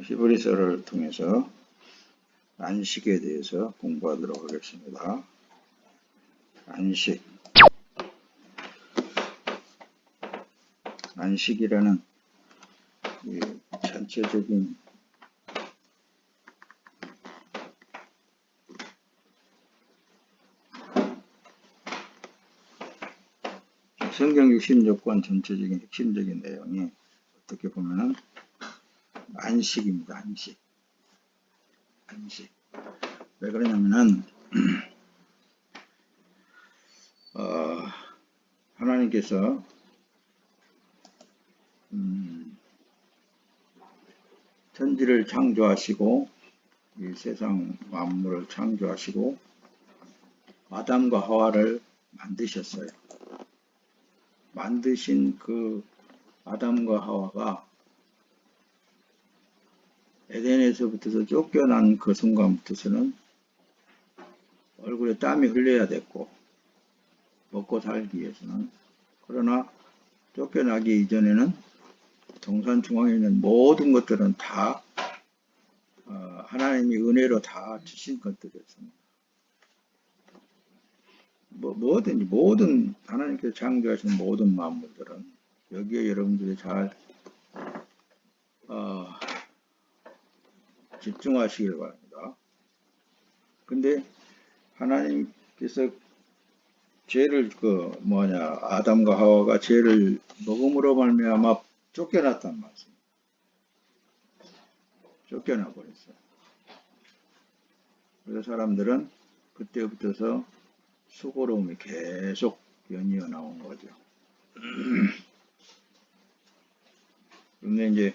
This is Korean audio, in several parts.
히브리서를 통해서 안식에 대해서 공부하도록 하겠습니다. 안식이라는 이 전체적인 성경 66권 전체적인 핵심적인 내용이 어떻게 보면은 안식입니다. 안식. 왜 그러냐면은 하나님께서 천지를 창조하시고 이 세상 만물을 창조하시고 아담과 하와를 만드셨어요. 만드신 그 아담과 하와가 에덴에서부터 쫓겨난 그 순간부터서는 얼굴에 땀이 흘려야 됐고 먹고 살기 위해서는. 그러나 쫓겨나기 이전에는 동산 중앙에 있는 모든 것들은 다 하나님이 은혜로 다 주신 것들이었습니다. 뭐든지 모든 하나님께서 창조하신 모든 만물들은 여기에 여러분들이 잘 집중하시길 바랍니다. 근데 하나님께서 죄를 아담과 하와가 죄를 먹음으로 말미암아 쫓겨났단 말씀입니다. 쫓겨나 버렸어요. 그래서 사람들은 그때부터서 수고로움이 계속 연이어 나온 거죠. 그런데 이제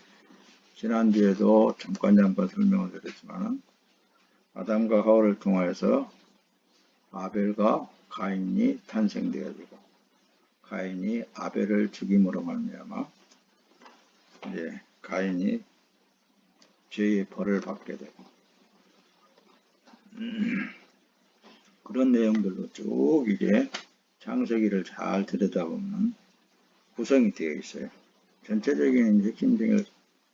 지난주에도 잠깐 설명을 드렸지만 아담과 하와를 통하여서 아벨과 가인이 탄생되어지고 가인이 아벨을 죽임으로 말미암아 이제 가인이 죄의 벌을 받게 되고 그런 내용들로 쭉 이제 창세기를 잘 들여다보면 구성이 되어 있어요. 전체적인 핵심적인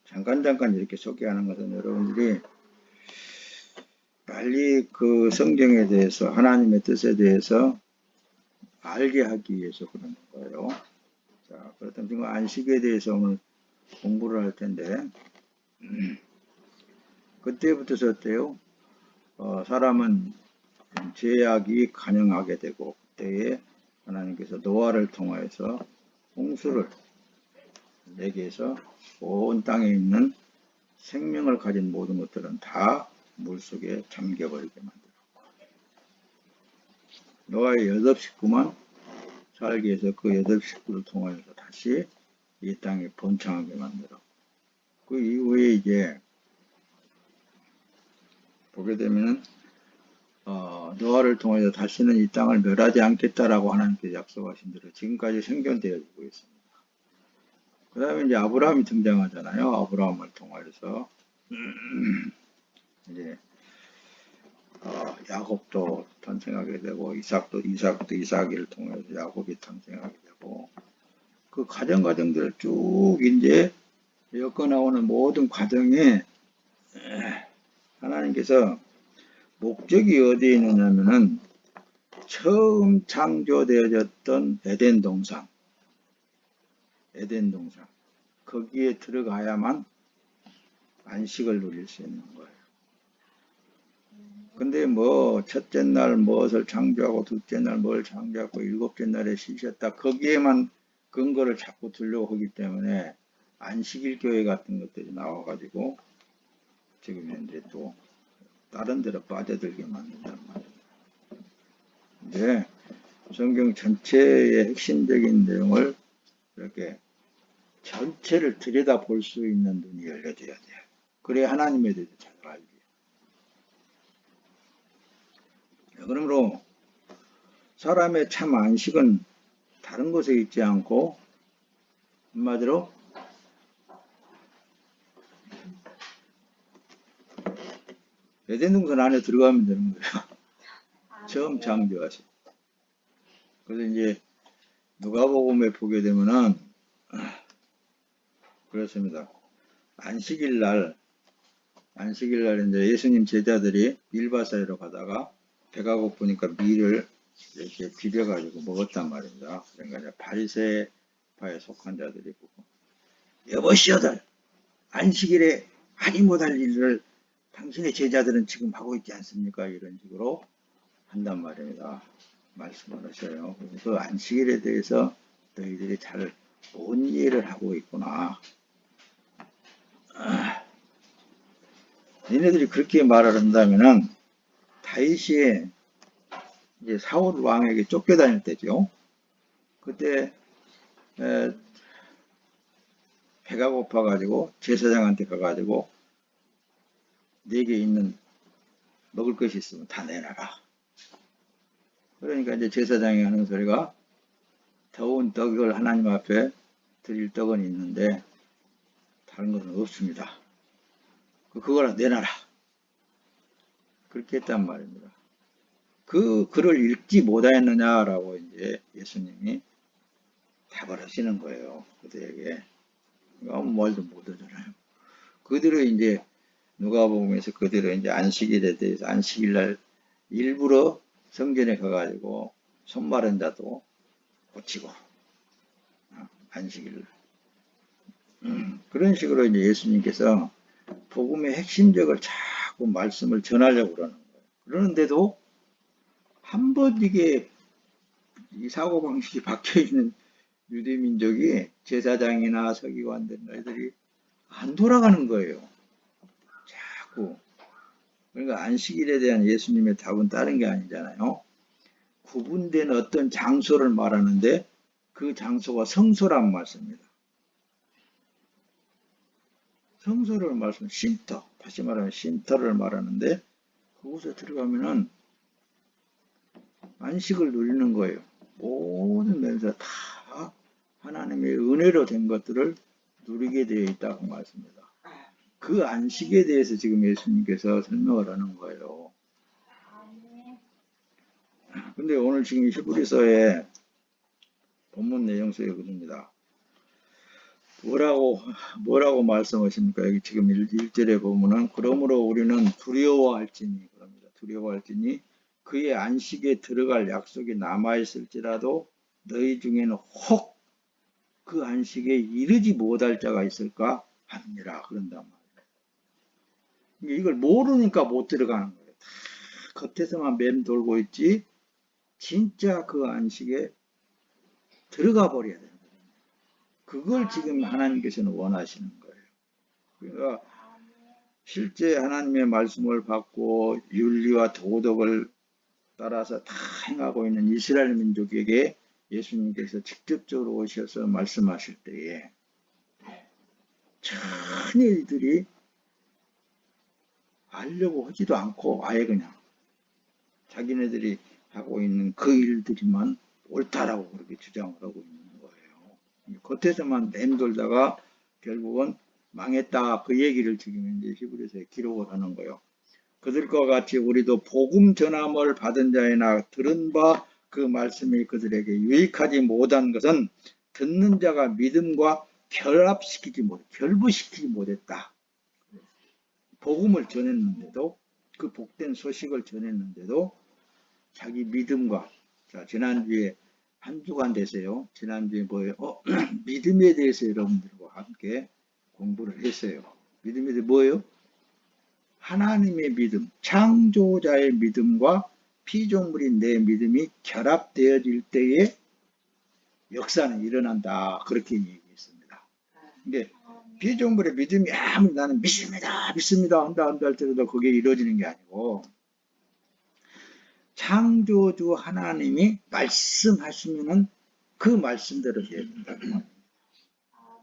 잠깐 이렇게 소개하는 것은 여러분들이 빨리 그 성경에 대해서 하나님의 뜻에 대해서 알게 하기 위해서 그러는 거예요. 자, 그렇다면 지금 안식에 대해서 오늘 공부를 할 텐데 그때부터서 어때요? 사람은 죄악이 간영하게 되고 그때에 하나님께서 노아를 통하여서 홍수를 내게 해서 온 땅에 있는 생명을 가진 모든 것들은 다 물속에 잠겨버리게 만들었고 노아의 8식구만 살기 위해서 그 8식구를 통하여서 다시 이 땅에 번창하게 만들었고 그 이후에 이제 보게 되면은 노아를 통해서 다시는 이 땅을 멸하지 않겠다라고 하나님께서 약속하신 대로 지금까지 생존되어지고 있습니다. 그 다음에 이제 아브라함이 등장하잖아요. 아브라함을 통해서 이제 야곱도 탄생하게 되고 이삭도 이삭을 통해서 야곱이 탄생하게 되고 그 과정들을 쭉 이제 엮어 나오는 모든 과정에 하나님께서 목적이 어디에 있느냐면은 처음 창조되어졌던 에덴 동산 거기에 들어가야만 안식을 누릴 수 있는 거예요. 근데 첫째 날 무엇을 창조하고 둘째 날 뭘 창조하고 일곱째 날에 쉬셨다 거기에만 근거를 자꾸 두려고 하기 때문에 안식일 교회 같은 것들이 나와가지고 지금 현재 또 다른 데로 빠져들게 만든단 말이에요. 근데 성경 전체의 핵심적인 내용을 이렇게 전체를 들여다볼 수 있는 눈이 열려져야 돼요. 그래야 하나님에 대해서 잘 알게. 그러므로 사람의 참 안식은 다른 곳에 있지 않고 한마디로 에덴 동산 안에 들어가면 되는 거예요. 처음 창조하신. 그래서 이제 누가복음에 보게 되면은 그렇습니다. 안식일 날 안식일 날 이제 예수님 제자들이 일바사이로 가다가 배가 고프니까 밀을 이렇게 비벼가지고 먹었단 말입니다. 그러니까 이제 바리새파에 속한 자들이 보고 여보시오들 안식일에 하지 못할 일을 당신의 제자들은 지금 하고 있지 않습니까? 이런 식으로 한단 말입니다. 말씀을 하셔요. 그 안식일에 대해서 너희들이 잘 못 이해를 하고 있구나. 니네들이 그렇게 말을 한다면은 다윗이 이제 사울 왕에게 쫓겨다닐 때죠. 그때 배가 고파가지고 제사장한테 가가지고 내게 있는 먹을 것이 있으면 다 내놔라. 그러니까 이제 제사장이 하는 소리가 더운 떡을 하나님 앞에 드릴 떡은 있는데 다른 것은 없습니다. 그걸 내놔라. 그렇게 했단 말입니다. 그 글을 읽지 못하였느냐라고 이제 예수님이 답을 하시는 거예요. 그들에게. 아무 말도 못하잖아요. 그들은 이제 누가복음에서 그들은 이제 안식일에 대해서 안식일날 일부러 성전에 가가지고 손 마른 자도 고치고 안식일날 그런 식으로 이제 예수님께서 복음의 핵심적을 자꾸 말씀을 전하려고 그러는 거예요. 그러는데도 한 번 이게 이 사고방식이 박혀있는 유대민족이 제사장이나 서기관들 너희들이 안 돌아가는 거예요. 자꾸. 그러니까 안식일에 대한 예수님의 답은 다른 게 아니잖아요. 구분된 어떤 장소를 말하는데 그 장소가 성소란 말씀입니다. 성소를 말씀, 쉼터, 다시 말하면 쉼터를 말하는데 그곳에 들어가면은 안식을 누리는 거예요. 모든 면에서 다 하나님의 은혜로 된 것들을 누리게 되어 있다고 말씀입니다. 그 안식에 대해서 지금 예수님께서 설명을 하는 거예요. 근데 오늘 지금 히브리서의 본문 내용 속에 그럽니다. 뭐라고 말씀하십니까? 여기 지금 1절에 보면은 그러므로 우리는 두려워할지니 그럽니다. 두려워할지니 그의 안식에 들어갈 약속이 남아있을지라도 너희 중에는 혹 그 안식에 이르지 못할 자가 있을까 합니다. 그런단 말이에요. 이걸 모르니까 못 들어가는 거예요. 다 겉에서만 맴돌고 있지 진짜 그 안식에 들어가 버려야 돼요. 그걸 지금 하나님께서는 원하시는 거예요. 그러니까 실제 하나님의 말씀을 받고 윤리와 도덕을 따라서 다 행하고 있는 이스라엘 민족에게 예수님께서 직접적으로 오셔서 말씀하실 때에 전혀 이들이 알려고 하지도 않고 아예 그냥 자기네들이 하고 있는 그 일들이만 옳다라고 그렇게 주장을 하고 있는 거예요. 겉에서만 맴돌다가 결국은 망했다 그 얘기를 지금 이제 히브리서에 기록을 하는 거예요. 그들과 같이 우리도 복음 전함을 받은 자이나 들은 바 그 말씀이 그들에게 유익하지 못한 것은 듣는 자가 믿음과 결부시키지 못했다. 복음을 전했는데도 그 복된 소식을 전했는데도 자기 믿음과 자 지난주에 한 주간 되세요. 지난주에 뭐예요? 믿음에 대해서 여러분들과 함께 공부를 했어요. 믿음에 대해서 뭐예요? 하나님의 믿음, 창조자의 믿음과 피조물인 내 믿음이 결합되어질 때에 역사는 일어난다. 그렇게 얘기했습니다. 근데 피조물의 믿음이 아무리 나는 믿습니다 한다 할때도 그게 이루어지는 게 아니고 창조주 하나님이 말씀하시면은 그 말씀대로 해야 된다.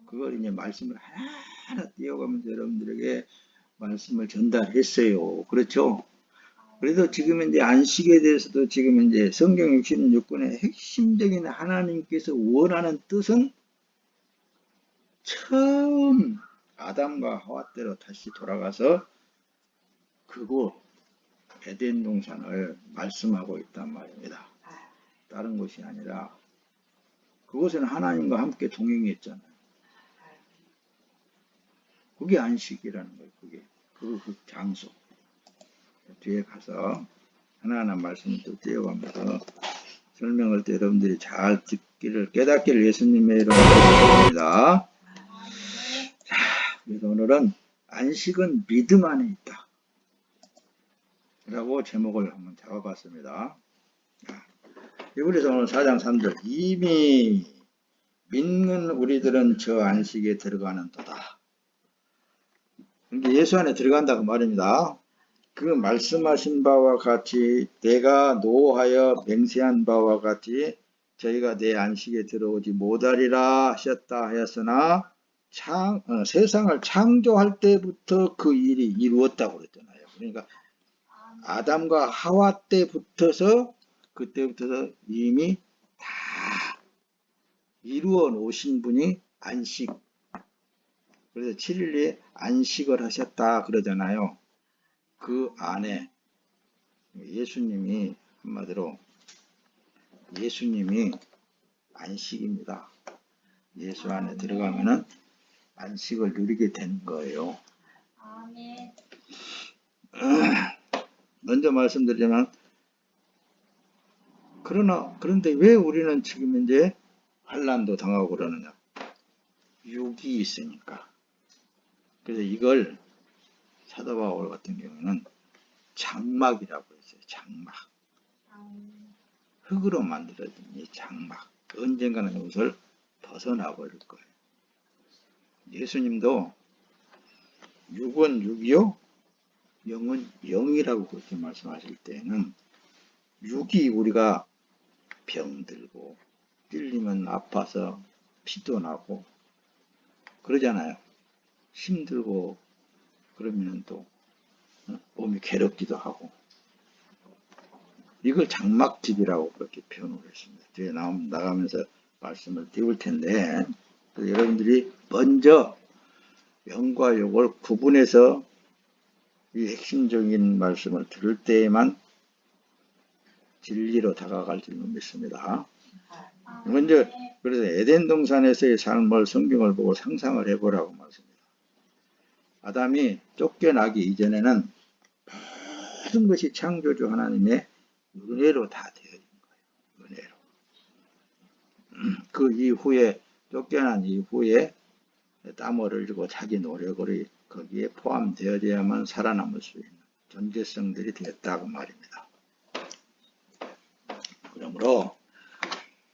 그걸 이제 말씀을 하나하나 띄워가면서 여러분들에게 말씀을 전달했어요. 그렇죠? 그래서 지금 이제 안식에 대해서도 지금 이제 성경 66권의 핵심적인 하나님께서 원하는 뜻은 처음 아담과 하와 때로 다시 돌아가서 그곳 에덴 동산을 말씀하고 있단 말입니다. 다른 곳이 아니라 그곳에는 하나님과 함께 동행했잖아요. 그게 안식이라는 거예요. 그게 그 장소 뒤에 가서 하나하나 말씀을 또 띄어가면서 설명할 때 여러분들이 잘 듣기를 깨닫기를 예수님의 이름으로 기도합니다. 자, 그래서 오늘은 안식은 믿음 안에 있다 라고 제목을 한번 잡아봤습니다. 히브리서 오늘 4장 3절 이미 믿는 우리들은 저 안식에 들어가는 도다. 그러니까 예수 안에 들어간다고 말입니다. 그 말씀하신 바와 같이 내가 노하여 맹세한 바와 같이 저희가 내 안식에 들어오지 못하리라 하셨다 하였으나 세상을 창조할 때부터 그 일이 이루었다고 그랬잖아요. 그러니까 아담과 하와 때부터서 그때부터 이미 다 이루어 놓으신 분이 안식. 그래서 7일에 안식을 하셨다 그러잖아요. 그 안에 예수님이 한마디로 예수님이 안식입니다. 예수 안에 들어가면은 안식을 누리게 된 거예요. 먼저 말씀드리자면 그런데 왜 우리는 지금 이제 환난도 당하고 그러느냐? 육이 있으니까. 그래서 이걸 사도 바울 같은 경우는 장막이라고 했어요. 장막. 흙으로 만들어진 이 장막. 언젠가는 이것을 벗어나 버릴 거예요. 예수님도 육은 육이요, 영은 영이라고 그렇게 말씀하실 때는 육이 우리가 병들고 찔리면 아파서 피도 나고 그러잖아요. 힘들고 그러면 또 몸이 괴롭기도 하고 이걸 장막집이라고 그렇게 표현을 했습니다. 뒤에 나가면서 말씀을 띄울 텐데 여러분들이 먼저 영과 욕을 구분해서 이 핵심적인 말씀을 들을 때에만 진리로 다가갈 줄 믿습니다. 먼저 그래서 에덴 동산에서의 삶을 성경을 보고 상상을 해보라고 말씀합니다. 아담이 쫓겨나기 이전에는 모든 것이 창조주 하나님의 은혜로 다 되어진 거예요. 은혜로. 그 이후에 쫓겨난 이후에 땀을 흘리고 자기 노력을 거기에 포함되어야만 살아남을 수 있는 존재성들이 되었다고 말입니다. 그러므로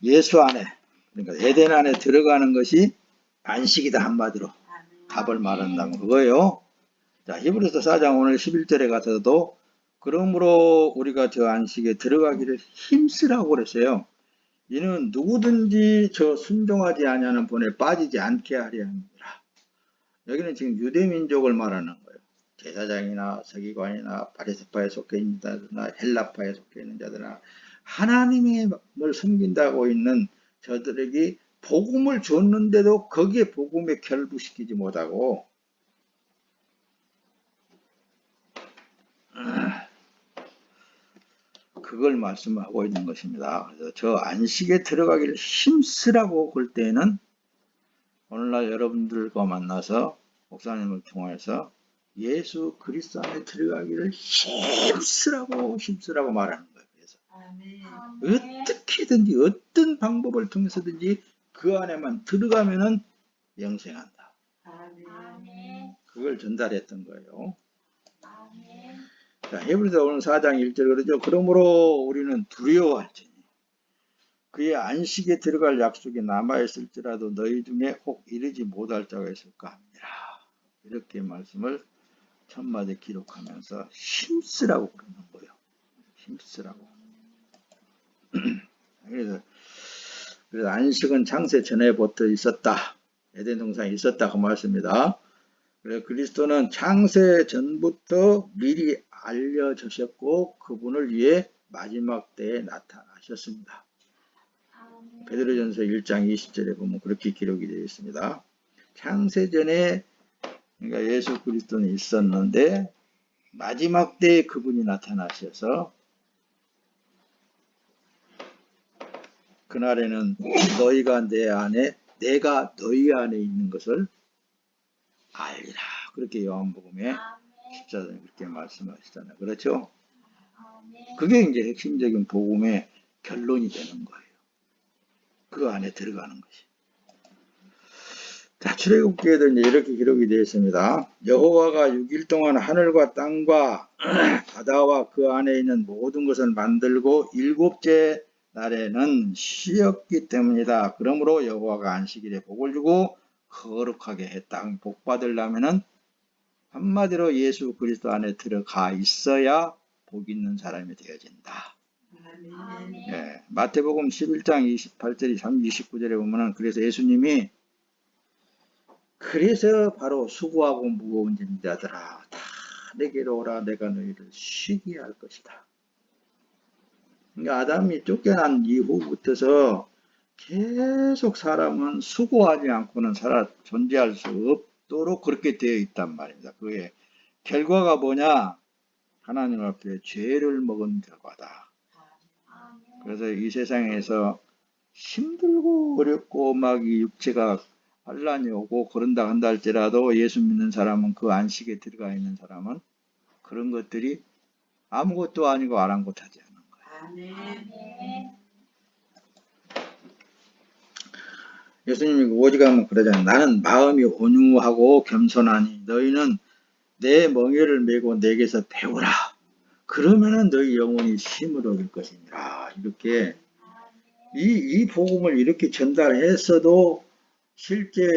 예수 안에 그러니까 에덴 안에 들어가는 것이 안식이다 한마디로 답을 말한다는 거예요. 자, 히브리서 4장 오늘 11절에 가서도 그러므로 우리가 저 안식에 들어가기를 힘쓰라고 그랬어요. 이는 누구든지 저 순종하지 아니하는 본에 빠지지 않게 하려 함이라. 여기는 지금 유대민족을 말하는 거예요. 제사장이나 서기관이나 바리새파에 속해 있는 자들이나 헬라파에 속해 있는 자들이나 하나님을 섬긴다고 있는 저들에게 복음을 줬는데도 거기에 복음에 결부시키지 못하고 그걸 말씀하고 있는 것입니다. 그래서 저 안식에 들어가기를 힘쓰라고 볼 때는 오늘날 여러분들과 만나서 목사님을 통해서 예수 그리스도 안에 들어가기를 힘쓰라고 말하는 거예요. 그래서 어떻게든지 어떤 방법을 통해서든지 그 안에만 들어가면은 영생한다. 그걸 전달했던 거예요. 자, 히브리서 오늘 4장 1절 그러죠. 그러므로 우리는 두려워할지니 그의 안식에 들어갈 약속이 남아있을지라도 너희 중에 혹 이르지 못할 자가 있을까 합니다. 이렇게 말씀을 첫마디 기록하면서 힘쓰라고 그러는 거예요. 힘쓰라고. 그래서 안식은 창세 전에부터 있었다. 에덴 동산에 있었다고 말씀입니다. 그래서 그리스도는 창세 전부터 미리 알려주셨고 그분을 위해 마지막 때에 나타나셨습니다. 베드로전서 1장 20절에 보면 그렇게 기록이 되어 있습니다. 창세전에 그러니까 예수 그리스도는 있었는데 마지막 때에 그분이 나타나셔서 그날에는 너희가 내 안에 내가 너희 안에 있는 것을 알리라. 그렇게 요한복음에 14절에 그렇게 말씀하시잖아요. 그렇죠? 그게 이제 핵심적인 복음의 결론이 되는 거예요. 그 안에 들어가는 것이. 자, 출애굽기에도 이제 이렇게 기록이 되어 있습니다. 여호와가 6일 동안 하늘과 땅과 바다와 그 안에 있는 모든 것을 만들고 일곱째 날에는 쉬었기 때문이다. 그러므로 여호와가 안식일에 복을 주고 거룩하게 했다. 복 받으려면은 한마디로 예수 그리스도 안에 들어가 있어야 복 있는 사람이 되어진다. 예, 마태복음 11장 28절 29절에 보면은 그래서 예수님이 그래서 바로 수고하고 무거운 짐자들아 다 내게로 오라 내가 너희를 쉬게 할 것이다. 그러니까 아담이 쫓겨난 이후부터서 계속 사람은 수고하지 않고는 존재할 수 없도록 그렇게 되어 있단 말입니다. 그의 결과가 뭐냐? 하나님 앞에 죄를 먹은 결과다. 그래서 이 세상에서 힘들고 어렵고 막 이 육체가 환란이 오고 그런다 한다 할지라도 예수 믿는 사람은 그 안식에 들어가 있는 사람은 그런 것들이 아무것도 아니고 아랑곳하지 않는 거예요. 예수님이 오직하면 그러잖아요. 나는 마음이 온유하고 겸손하니 너희는 내 멍에를 메고 내게서 배우라. 그러면은 너희 영혼이 쉼을 얻을 것이니라. 이렇게 이 복음을 이렇게 전달했어도 실제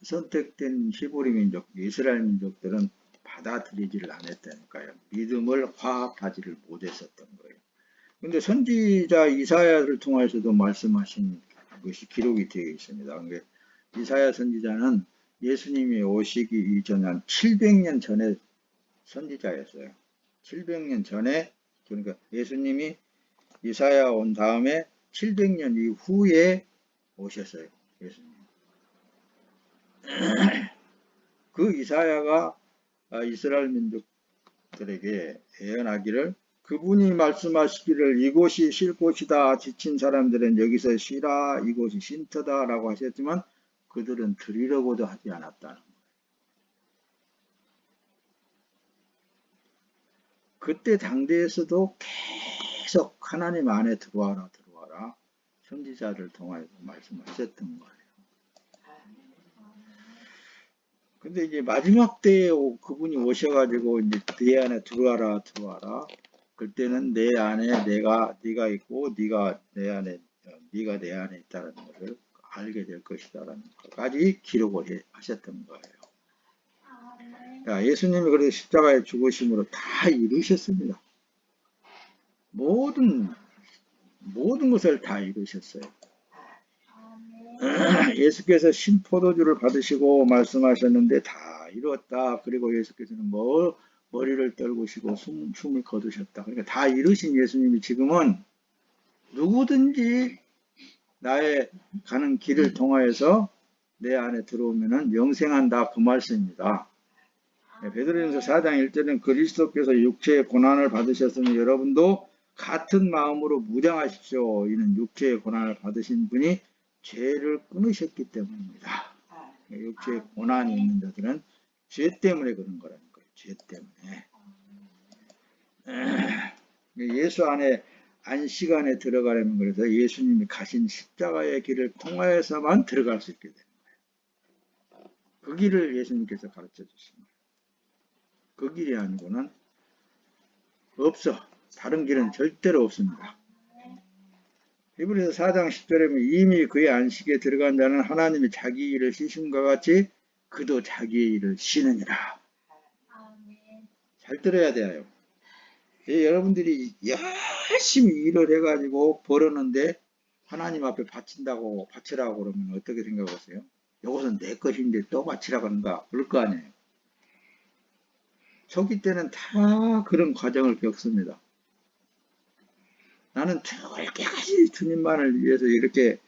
선택된 히브리 민족, 이스라엘 민족들은 받아들이지를 않았다니까요. 믿음을 화합하지를 못했었던 거예요. 근데 선지자 이사야를 통해서도 말씀하신 것이 기록이 되어 있습니다. 그러니까 이사야 선지자는 예수님이 오시기 이전 한 700년 전에 선지자였어요. 700년 전에, 그러니까 예수님이 이사야 온 다음에 700년 이후에 오셨어요. 예수님. 그 이사야가 이스라엘 민족들에게 예언하기를 그분이 말씀하시기를 이곳이 쉴 곳이다. 지친 사람들은 여기서 쉬라. 이곳이 쉼터다. 라고 하셨지만 그들은 들으려고도 하지 않았다는 거예요. 그때 당대에서도 계속 하나님 안에 들어와라. 선지자를 통해서 말씀하셨던 거예요. 근데 이제 마지막 때에 그분이 오셔가지고 이제 내 안에 들어와라. 그때는 내 안에 네가 있고 네가 내 안에 있다는 것을 알게 될 것이다라는 것까지 기록을 하셨던 거예요. 자, 예수님이 그래서 십자가에 죽으심으로 다 이루셨습니다. 모든 것을 다 이루셨어요. 예수께서 신포도주를 받으시고 말씀하셨는데 다 이루었다. 그리고 예수께서는 머리를 떨구시고 숨을 거두셨다. 그러니까 다 이루신 예수님이 지금은 누구든지 나의 가는 길을 통하여서 내 안에 들어오면은 영생한다. 그 말씀입니다. 베드로전서 4장 1절은 그리스도께서 육체의 고난을 받으셨으니 여러분도 같은 마음으로 무장하십시오. 이는 육체의 고난을 받으신 분이 죄를 끊으셨기 때문입니다. 육체에 고난이 있는 자들은 죄 때문에 그런 거라는 거예요. 죄 때문에. 예수 안에 안식 안에 들어가려면 그래서 예수님이 가신 십자가의 길을 통하여서만 들어갈 수 있게 되는 거예요. 그 길을 예수님께서 가르쳐 주신 거예요. 그 길이 아니고는 없어. 다른 길은 절대로 없습니다. 히브리서 4장 10절에 보면 이미 그의 안식에 들어간 자는 하나님이 자기 일을 쉬심과 같이 그도 자기의 일을 쉬느니라. 잘 들어야 돼요. 여러분들이 열심히 일을 해가지고 벌었는데 하나님 앞에 바치라고 그러면 어떻게 생각하세요? 이것은 내 것인데 또 바치라고 한다. 그럴 거 아니에요. 초기 때는 다 그런 과정을 겪습니다. 나는 죽을 때까지 주님만을 위해서 이렇게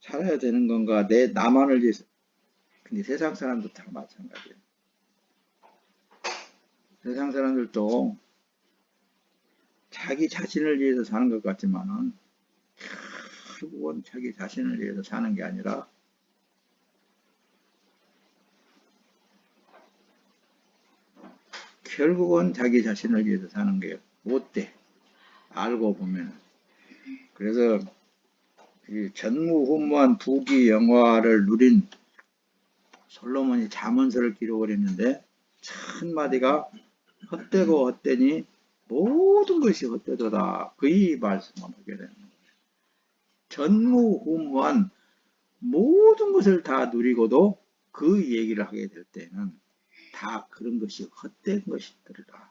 살아야 되는 건가? 나만을 위해서. 근데 세상 사람도 다 마찬가지예요. 세상 사람들도 자기 자신을 위해서 사는 것 같지만은 결국은 자기 자신을 위해서 사는 게 아니라 결국은 자기 자신을 위해서 사는 게 못돼. 알고 보면. 그래서 이 전무후무한 부귀 영화를 누린 솔로몬이 잠언서를 기록을 했는데 첫 마디가 헛되고 헛되니 모든 것이 헛되도다. 그 말씀을 하게 되는 거예요. 전무후무한 모든 것을 다 누리고도 그 얘기를 하게 될 때는 다 그런 것이 헛된 것이더라.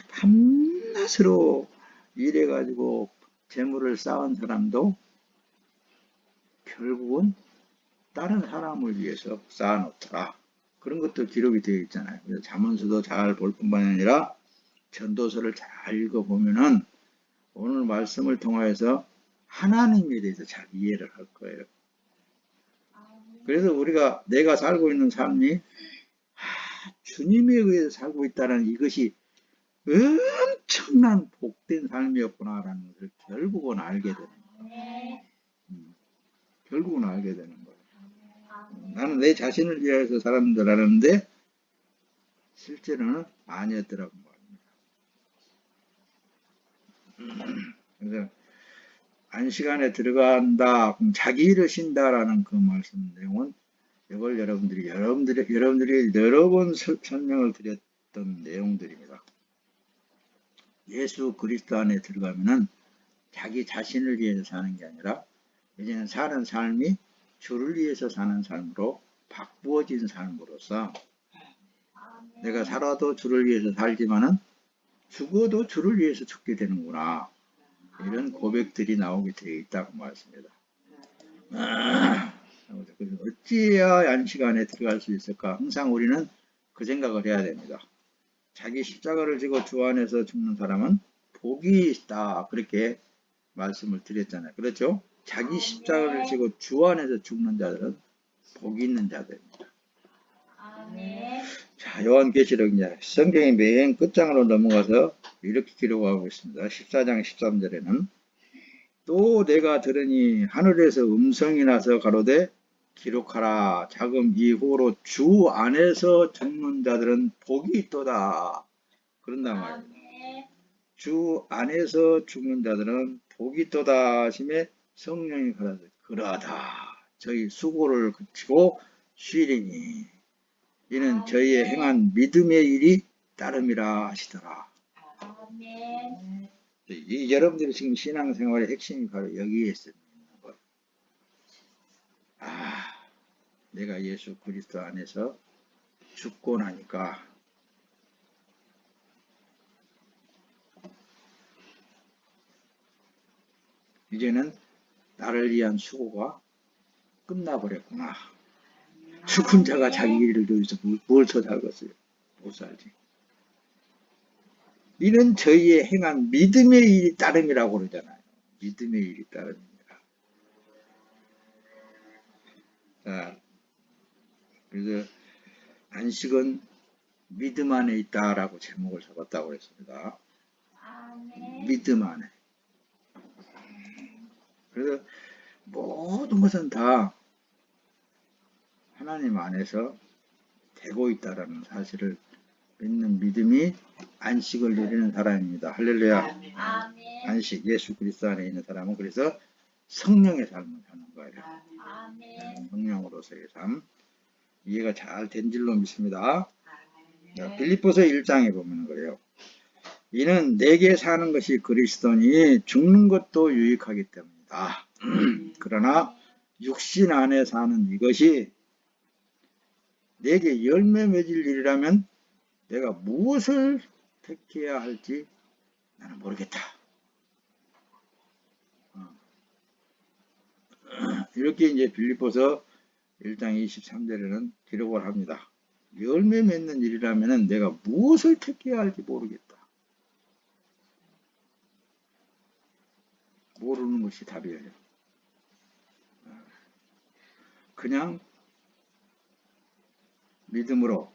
밤낮으로 일해가지고 재물을 쌓은 사람도 결국은 다른 사람을 위해서 쌓아놓더라. 그런 것도 기록이 되어 있잖아요. 그래서 잠언서도 잘 볼 뿐만 아니라 전도서를 잘 읽어보면은 오늘 말씀을 통하여서 하나님에 대해서 잘 이해를 할 거예요. 그래서 우리가 내가 살고 있는 삶이 주님에 의해서 살고 있다는 이것이 엄청난 복된 삶이었구나라는 것을 결국은 알게 되는 거예요. 결국은 알게 되는 거예요. 나는 내 자신을 위해서 살았는 줄 알았는데 실제로는 아니었더라고 말입니다. 그래서 안식안에 들어간다, 그럼 자기 일을 쉰다라는 그 말씀 내용은 이걸 여러분들이 여러 번 설명을 드렸던 내용들입니다. 예수 그리스도 안에 들어가면은 자기 자신을 위해서 사는 게 아니라 이제는 사는 삶이 주를 위해서 사는 삶으로 바꾸어진 삶으로서 내가 살아도 주를 위해서 살지만은 죽어도 주를 위해서 죽게 되는구나. 이런 고백들이 나오게 되어 있다고 말씀입니다. 그래서 어찌해야 안식안에 들어갈 수 있을까? 항상 우리는 그 생각을 해야 됩니다. 자기 십자가를 지고 주 안에서 죽는 사람은 복이 있다. 그렇게 말씀을 드렸잖아요. 그렇죠? 자기 십자가를 지고 주 안에서 죽는 자들은 복이 있는 자들입니다. 자, 요한계시록 이제 성경의 맨 끝장으로 넘어가서 이렇게 기록하고 있습니다. 14장 13절에는 또 내가 들으니 하늘에서 음성이 나서 가로되 기록하라. 자금 이후로 주 안에서 죽는 자들은 복이 있도다. 그런단 말이에요. 주 안에서 죽는 자들은 복이 있도다 하심에 성령이 가라되 그러하다. 저희 수고를 그치고 쉬리니 이는 저희의 행한 믿음의 일이 따름이라 하시더라. 이 여러분들이 지금 신앙생활의 핵심이 바로 여기에 있는 거예요. 내가 예수 그리스도 안에서 죽고 나니까 이제는 나를 위한 수고가 끝나버렸구나. 죽은 자가 자기 일을 위해서 뭘 더 살겠어요? 못 살지. 이는 저희의 행한 믿음의 일이 따름이라고 그러잖아요. 믿음의 일이 따름입니다. 자, 그래서 안식은 믿음 안에 있다라고 제목을 잡았다고 했습니다. 믿음 안에. 그래서 모든 것은 다 하나님 안에서 되고 있다라는 사실을 믿는 믿음이 안식을 누리는 사람입니다. 할렐루야. 안식, 예수 그리스도 안에 있는 사람은 그래서 성령의 삶을 사는 거예요. 성령으로서의 삶. 이해가 잘 된 줄로 믿습니다. 빌립보서 1장에 보면 그래요. 이는 내게 사는 것이 그리스도니 죽는 것도 유익하기 때문이다. 그러나 육신 안에 사는 이것이 내게 열매 맺을 일이라면 내가 무엇을 택해야 할지 나는 모르겠다. 이렇게 이제 빌립보서 1장 23절에는 기록을 합니다. 열매 맺는 일이라면 내가 무엇을 택해야 할지 모르겠다. 모르는 것이 답이에요. 그냥 믿음으로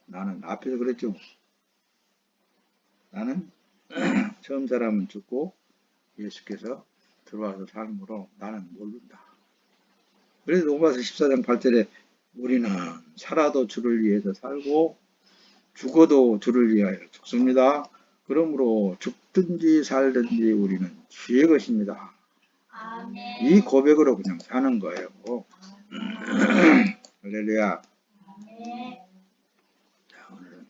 나는 앞에서 그랬죠. 나는 처음 사람은 죽고 예수께서 들어와서 삶으로 나는 모른다. 그래서 로마서 14장 8절에 우리는 살아도 주를 위해서 살고 죽어도 주를 위하여 죽습니다. 그러므로 죽든지 살든지 우리는 주의 것입니다. 이 고백으로 그냥 사는 거예요. 할렐루야. 자, 오늘은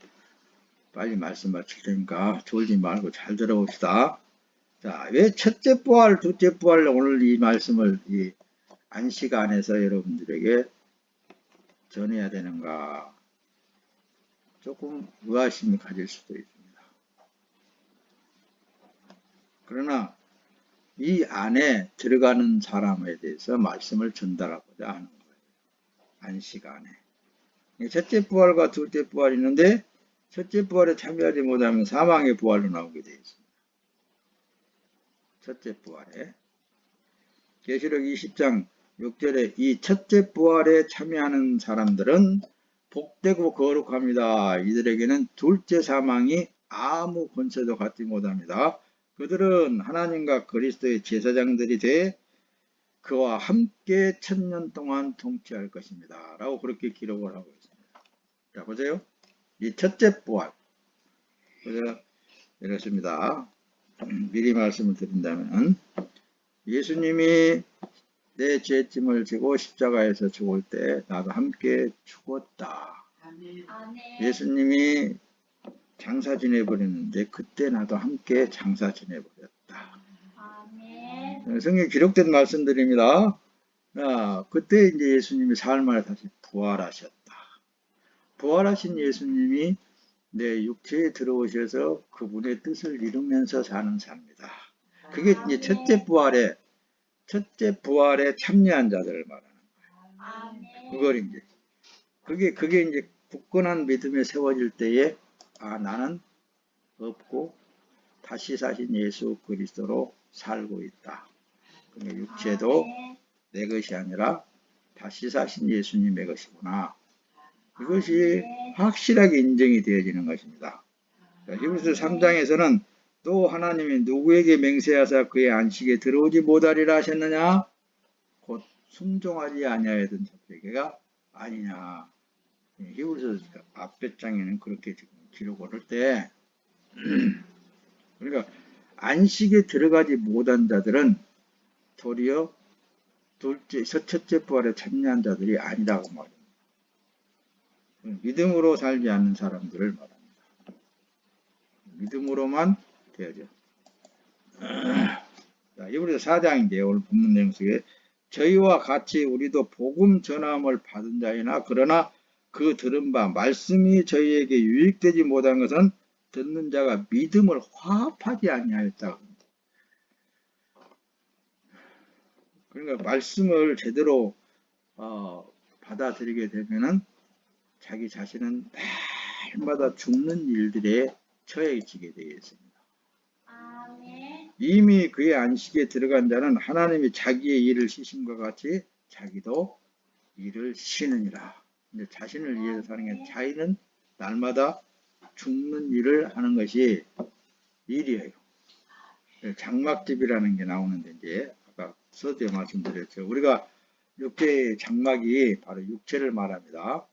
빨리 말씀 마칠 테니까 졸지 말고 잘 들어봅시다. 자, 왜 첫째 부활, 둘째 부활 오늘 이 말씀을 이 안식 안에서 여러분들에게 전해야 되는가? 조금 의아심이 가질 수도 있습니다. 그러나 이 안에 들어가는 사람에 대해서 말씀을 전달하고자 하는 거예요. 안식 안에. 첫째 부활과 둘째 부활이 있는데 첫째 부활에 참여하지 못하면 사망의 부활로 나오게 되어 있습니다. 첫째 부활에. 계시록 20장 6절에 이 첫째 부활에 참여하는 사람들은 복되고 거룩합니다. 이들에게는 둘째 사망이 아무 권세도 갖지 못합니다. 그들은 하나님과 그리스도의 제사장들이 돼 그와 함께 1000년 동안 통치할 것입니다. 라고 그렇게 기록을 하고 있습니다. 자, 보세요. 이 첫째 부활. 그래서 이렇습니다. 미리 말씀을 드린다면 예수님이 내 죄짐을 지고 십자가에서 죽을 때 나도 함께 죽었다. 예수님이 장사 지내버렸는데 그때 나도 함께 장사 지내버렸다. 성경에 기록된 말씀드립니다. 그때 이제 예수님이 사흘 만에 다시 부활하셨다. 부활하신 예수님이 내 육체에 들어오셔서 그분의 뜻을 이루면서 사는 삶이다. 그게 이제 첫째 부활에 참여한 자들을 말하는 거예요. 그걸 이제 그게 이제 굳건한 믿음에 세워질 때에 나는 없고 다시 사신 예수 그리스도로 살고 있다. 그러니까 육체도 내 것이 아니라 다시 사신 예수님의 것이구나. 이것이 확실하게 인정이 되어지는 것입니다. 히브리서 3장에서는 또 하나님이 누구에게 맹세하사 그의 안식에 들어오지 못하리라 하셨느냐? 곧 순종하지 아니하였던 자들에게가 아니냐. 히브리서 앞에 장에는 그렇게 지금 기록을 할 때 그러니까 안식에 들어가지 못한 자들은 도리어 첫째 부활에 참여한 자들이 아니라고 말합니다. 믿음으로 살지 않는 사람들을 말합니다. 믿음으로만 되어져. 히브리서 4장인데 오늘 본문 내용 속에 저희와 같이 우리도 복음 전함을 받은 자이나 그러나 그 들은 바 말씀이 저희에게 유익되지 못한 것은 듣는 자가 믿음을 화합하지 아니하였다. 그러니까 말씀을 제대로 받아들이게 되면은 자기 자신은 날마다 죽는 일들에 처해지게 되어 있습니다. 이미 그의 안식에 들어간 자는 하나님이 자기의 일을 쉬심과 같이 자기도 일을 쉬느니라. 근데 자신을 위해서 사는 게 자기는 날마다 죽는 일을 하는 것이 일이에요. 장막집이라는 게 나오는데 이제 아까 서두에 말씀드렸죠. 우리가 육체의 장막이 바로 육체를 말합니다.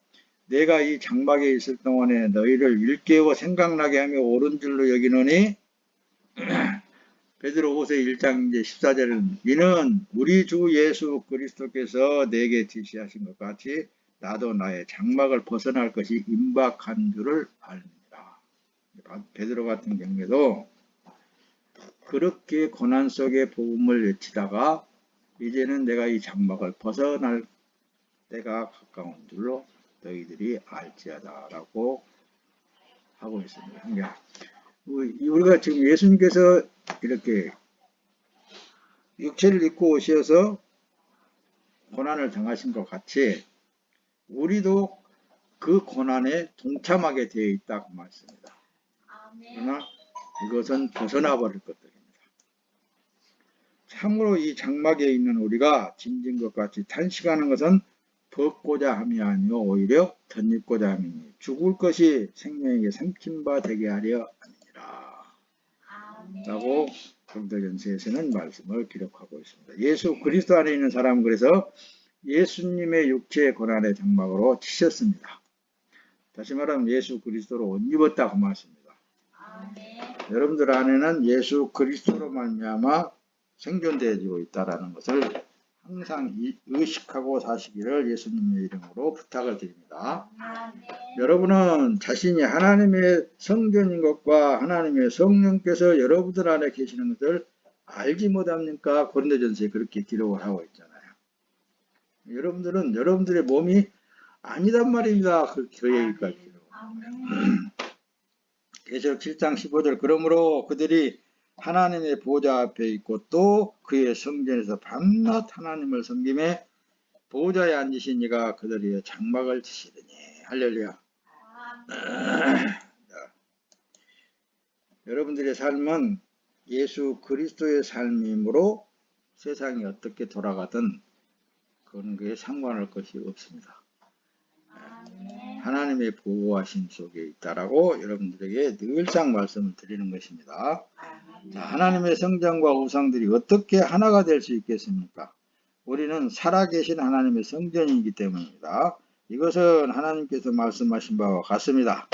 내가 이 장막에 있을 동안에 너희를 일깨워 생각나게 하며 옳은 줄로 여기노니 베드로후서 1장 14절은 이는 우리 주 예수 그리스도께서 내게 지시하신 것 같이 나도 나의 장막을 벗어날 것이 임박한 줄을 압니다. 베드로 같은 경우에도 그렇게 고난 속에 복음을 외치다가 이제는 내가 이 장막을 벗어날 때가 가까운 줄로 너희들이 알지어다라고 하고 있습니다. 그러니까 우리가 지금 예수님께서 이렇게 육체를 입고 오셔서 고난을 당하신 것 같이 우리도 그 고난에 동참하게 되어 있다고 말씀입니다. 그러나 이것은 벗어나 버릴 것들입니다. 참으로 이 장막에 있는 우리가 짐진 것 같이 탄식하는 것은 벗고자 함이 아니요 오히려 덧입고자 함이니 죽을 것이 생명에게 삼킨 바 되게 하려 함이니라 라고 고린도전서에서는 말씀을 기록하고 있습니다. 예수 그리스도 안에 있는 사람은 그래서 예수님의 육체의 고난의 장막으로 치셨습니다. 다시 말하면 예수 그리스도로 옷 입었다 그 말씀입니다. 여러분들 안에는 예수 그리스도로 말미암아 생존되어지고 있다라는 것을 항상 의식하고 사시기를 예수님의 이름으로 부탁을 드립니다. 여러분은 자신이 하나님의 성전인 것과 하나님의 성령께서 여러분들 안에 계시는 것을 알지 못합니까? 고린도전서에 그렇게 기록을 하고 있잖아요. 여러분들은 여러분들의 몸이 아니단 말입니다. 그 얘기까지. 계시록 7장 15절 그러므로 그들이 하나님의 보좌 앞에 있고 또 그의 성전에서 밤낮 하나님을 섬김에 보좌에 앉으신 이가 그들의 장막을 치시더니 할렐루야. 여러분들의 삶은 예수 그리스도의 삶이므로 세상이 어떻게 돌아가든 그런 것에 상관할 것이 없습니다. 하나님의 보호하심 속에 있다라고 여러분들에게 늘상 말씀을 드리는 것입니다. 자, 하나님의 성전과 우상들이 어떻게 하나가 될 수 있겠습니까? 우리는 살아계신 하나님의 성전이기 때문입니다. 이것은 하나님께서 말씀하신 바와 같습니다.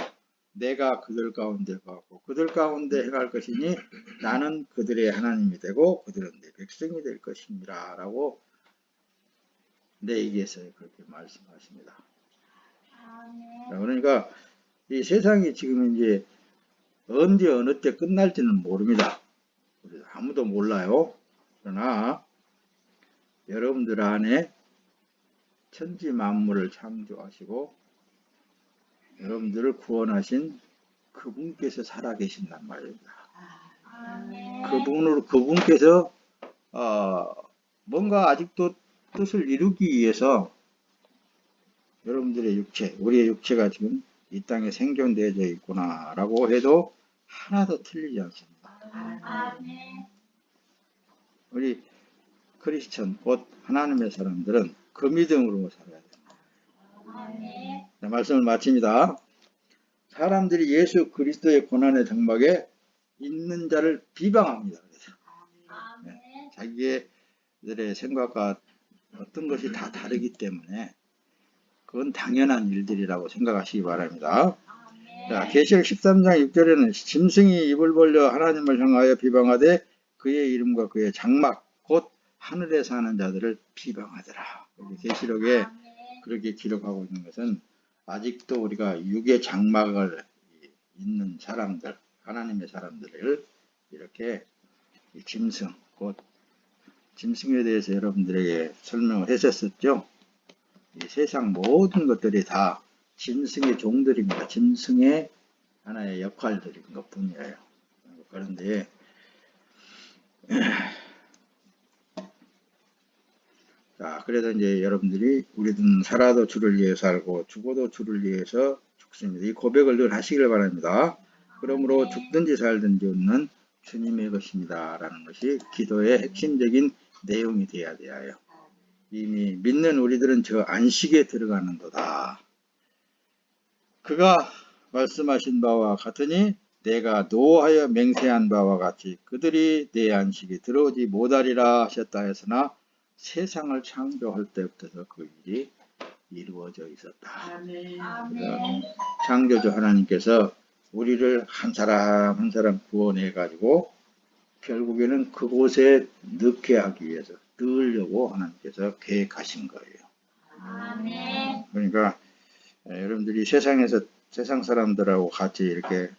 내가 그들 가운데 거하고 그들 가운데 행할 것이니 나는 그들의 하나님이 되고 그들은 내 백성이 될 것입니다. 라고 내에게서 그렇게 말씀하십니다. 그러니까 이 세상이 지금 이제 언제 어느 때 끝날지는 모릅니다. 아무도 몰라요. 그러나 여러분들 안에 천지 만물을 창조하시고 여러분들을 구원하신 그분께서 살아계신단 말입니다. 그분께서 뭔가 아직도 뜻을 이루기 위해서 여러분들의 육체, 우리의 육체가 지금 이 땅에 생존되어져 있구나 라고 해도 하나도 틀리지 않습니다. 우리 크리스천, 곧 하나님의 사람들은 그 믿음으로 살아야 됩니다. 네, 말씀을 마칩니다. 사람들이 예수 그리스도의 고난의 장막에 있는 자를 비방합니다. 그래서. 네, 자기들의 생각과 어떤 것이 다 다르기 때문에 그건 당연한 일들이라고 생각하시기 바랍니다. 자, 계시록 13장 6절에는 짐승이 입을 벌려 하나님을 향하여 비방하되 그의 이름과 그의 장막 곧 하늘에 사는 자들을 비방하더라. 계시록에 그렇게 기록하고 있는 것은 아직도 우리가 육의 장막을 있는 사람들, 하나님의 사람들을 이렇게 짐승, 곧 짐승에 대해서 여러분들에게 설명을 했었죠. 이 세상 모든 것들이 다 짐승의 종들입니다. 짐승의 하나의 역할들인 것 뿐이에요. 그런데 자, 그래서 이제 여러분들이 우리는 살아도 주를 위해 살고 죽어도 주를 위해서 죽습니다. 이 고백을 늘 하시길 바랍니다. 그러므로 죽든지 살든지 없는 주님의 것입니다. 라는 것이 기도의 핵심적인 내용이 되어야 돼요. 이미 믿는 우리들은 저 안식에 들어가는도다. 그가 말씀하신 바와 같으니 내가 노하여 맹세한 바와 같이 그들이 내 안식에 들어오지 못하리라 하셨다 했으나 세상을 창조할 때부터 그 일이 이루어져 있었다. 창조주 하나님께서 우리를 한 사람 한 사람 구원해 가지고 결국에는 그곳에 넣게 하기 위해서 넣으려고 하나님께서 계획하신 거예요. 그러니까 여러분들이 세상에서 세상 사람들하고 같이 이렇게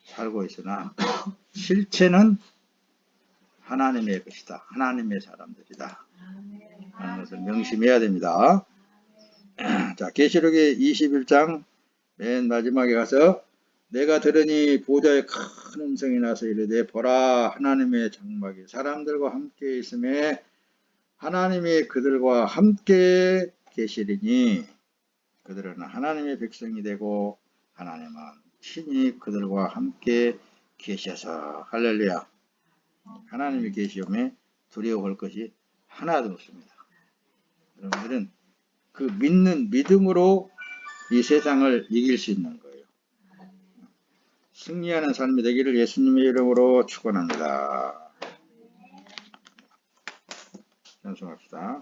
살고 있으나 실체는 하나님의 것이다. 하나님의 사람들이다. 하는 것을 명심해야 됩니다. 자, 계시록의 21장 맨 마지막에 가서 내가 들으니 보좌에 큰 음성이 나서 이르되 보라 하나님의 장막이 사람들과 함께 있음에 하나님이 그들과 함께 계시리니 그들은 하나님의 백성이 되고 하나님은 친히 그들과 함께 계셔서 할렐루야. 하나님이 계시오매 두려워할 것이 하나도 없습니다. 여러분들은 그 믿는 믿음으로 이 세상을 이길 수 있는 거예요. 승리하는 삶이 되기를 예수님의 이름으로 축원합니다. 찬송합시다.